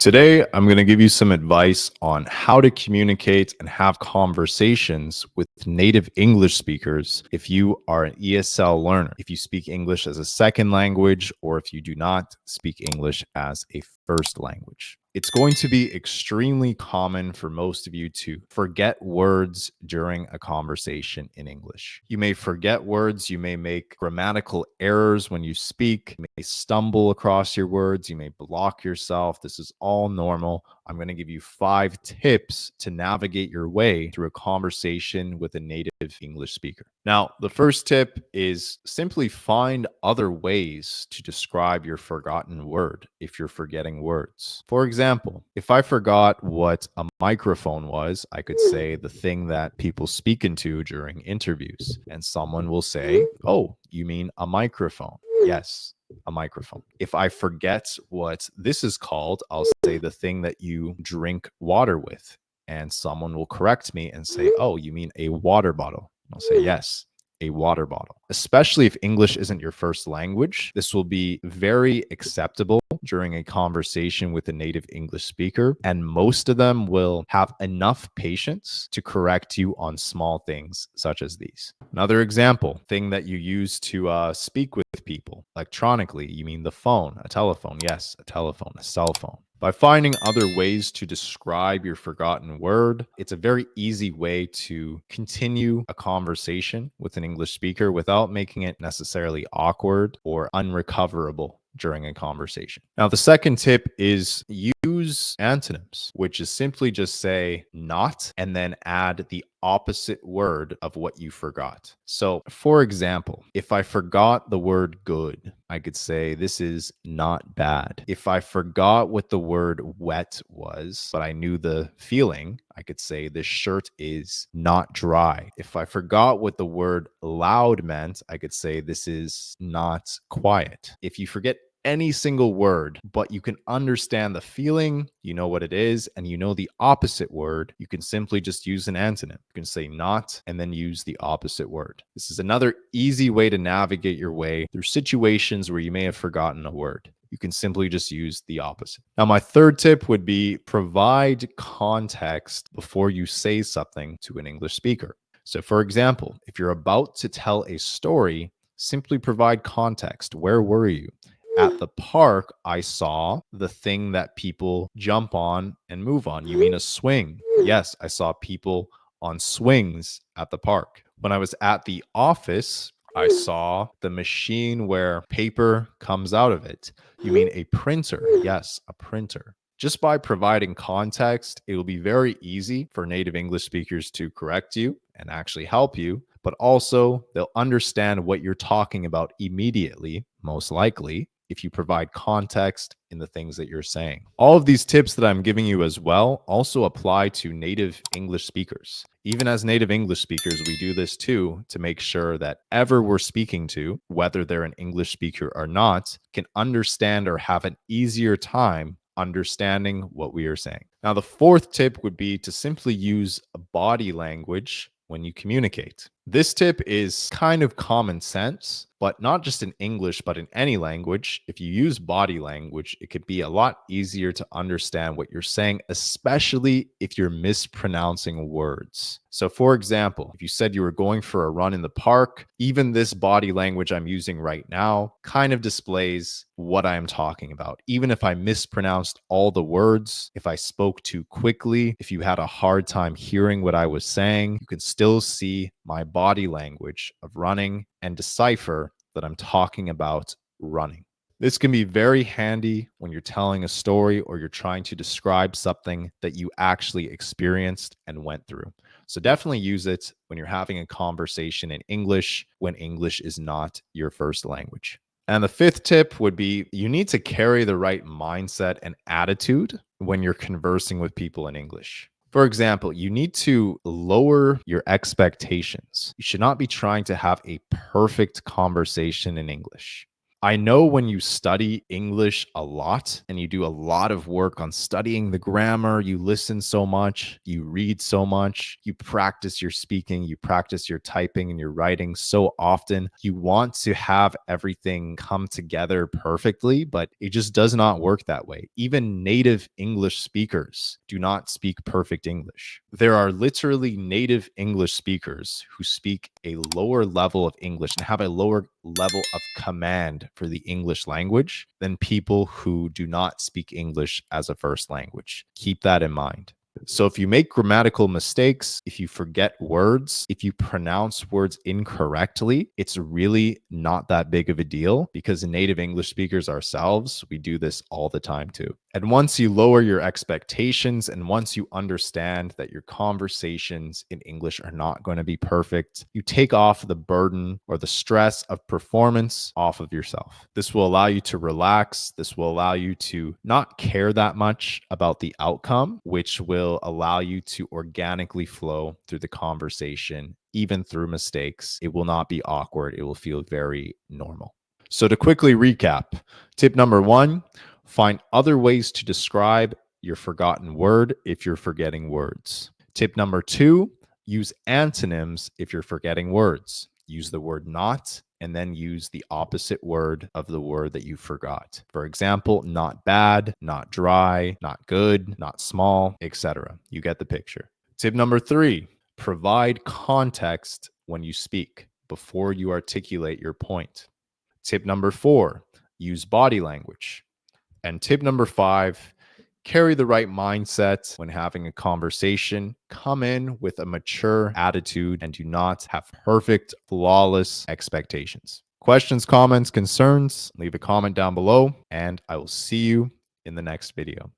Today, I'm going to give you some advice on how to communicate and have conversations with native English speakers if you are an ESL learner, if you speak English as a second language, or if you do not speak English as a first language. It's going to be extremely common for most of you to forget words during a conversation in English. You may forget words, you may make grammatical errors when you speak, you may stumble across your words, you may block yourself. This is all normal. I'm going to give you 5 tips to navigate your way through a conversation with a native English speaker. Now, the first tip is simply find other ways to describe your forgotten word if you're forgetting words. For example, if I forgot what a microphone was, I could say the thing that people speak into during interviews, and someone will say, "Oh, you mean a microphone?" Yes, a microphone. If I forget what this is called, I'll say the thing that you drink water with, and someone will correct me and say, "Oh, you mean a water bottle?" I'll say, "Yes, a water bottle." Especially if English isn't your first language, this will be very acceptable during a conversation with a native English speaker, and most of them will have enough patience to correct you on small things such as these. Another example, thing that you use to speak with people electronically, you mean the phone, a telephone. Yes, a telephone, a cell phone. By finding other ways to describe your forgotten word, it's a very easy way to continue a conversation with an English speaker without making it necessarily awkward or unrecoverable during a conversation. Now, the second tip is use antonyms, which is simply just say not and then add the opposite word of what you forgot. So, for example, if I forgot the word good, I could say this is not bad. If I forgot what the word wet was, but I knew the feeling, I could say this shirt is not dry. If I forgot what the word loud meant, I could say this is not quiet. If you forget any single word, but you can understand the feeling, you know what it is, and you know the opposite word, you can simply just use an antonym. You can say not and then use the opposite word. This is another easy way to navigate your way through situations where you may have forgotten a word. You can simply just use the opposite. Now, my third tip would be provide context before you say something to an English speaker. So, for example, if you're about to tell a story, simply provide context. Where were you? At the park, I saw the thing that people jump on and move on. You mean a swing? Yes, I saw people on swings at the park. When I was at the office, I saw the machine where paper comes out of it. You mean a printer? Yes, a printer. Just by providing context, it will be very easy for native English speakers to correct you and actually help you, but also they'll understand what you're talking about immediately, most likely, if you provide context in the things that you're saying. All of these tips that I'm giving you as well also apply to native English speakers. Even as native English speakers, we do this too to make sure that ever we're speaking to, whether they're an English speaker or not, can understand or have an easier time understanding what we are saying. Now, the fourth tip would be to simply use body language when you communicate. This tip is kind of common sense, but not just in English, but in any language. If you use body language, it could be a lot easier to understand what you're saying, especially if you're mispronouncing words. So, for example, if you said you were going for a run in the park, even this body language I'm using right now kind of displays what I'm talking about. Even if I mispronounced all the words, if I spoke too quickly, if you had a hard time hearing what I was saying, you can still see my body language of running and decipher that I'm talking about running. This can be very handy when you're telling a story or you're trying to describe something that you actually experienced and went through. So definitely use it when you're having a conversation in English when English is not your first language. And the fifth tip would be you need to carry the right mindset and attitude when you're conversing with people in English. For example, you need to lower your expectations. You should not be trying to have a perfect conversation in English. I know when you study English a lot and you do a lot of work on studying the grammar, you listen so much, you read so much, you practice your speaking, you practice your typing and your writing so often. You want to have everything come together perfectly, but it just does not work that way. Even native English speakers do not speak perfect English. There are literally native English speakers who speak a lower level of English and have a lower level of command for the English language than people who do not speak English as a first language. Keep that in mind. So, if you make grammatical mistakes, if you forget words, if you pronounce words incorrectly, it's really not that big of a deal because native English speakers ourselves, we do this all the time too. And once you lower your expectations and once you understand that your conversations in English are not going to be perfect, you take off the burden or the stress of performance off of yourself. This will allow you to relax. This will allow you to not care that much about the outcome, which will allow you to organically flow through the conversation, even through mistakes. It will not be awkward. It will feel very normal. So, to quickly recap, tip number one, find other ways to describe your forgotten word if you're forgetting words. Tip number two, use antonyms if you're forgetting words. Use the word not and then use the opposite word of the word that you forgot. For example, not bad, not dry, not good, not small, etc. You get the picture. Tip number three, provide context when you speak before you articulate your point. Tip number four, use body language. And tip number five, carry the right mindset when having a conversation. Come in with a mature attitude and do not have perfect, flawless expectations. Questions, comments, concerns, leave a comment down below, and I will see you in the next video.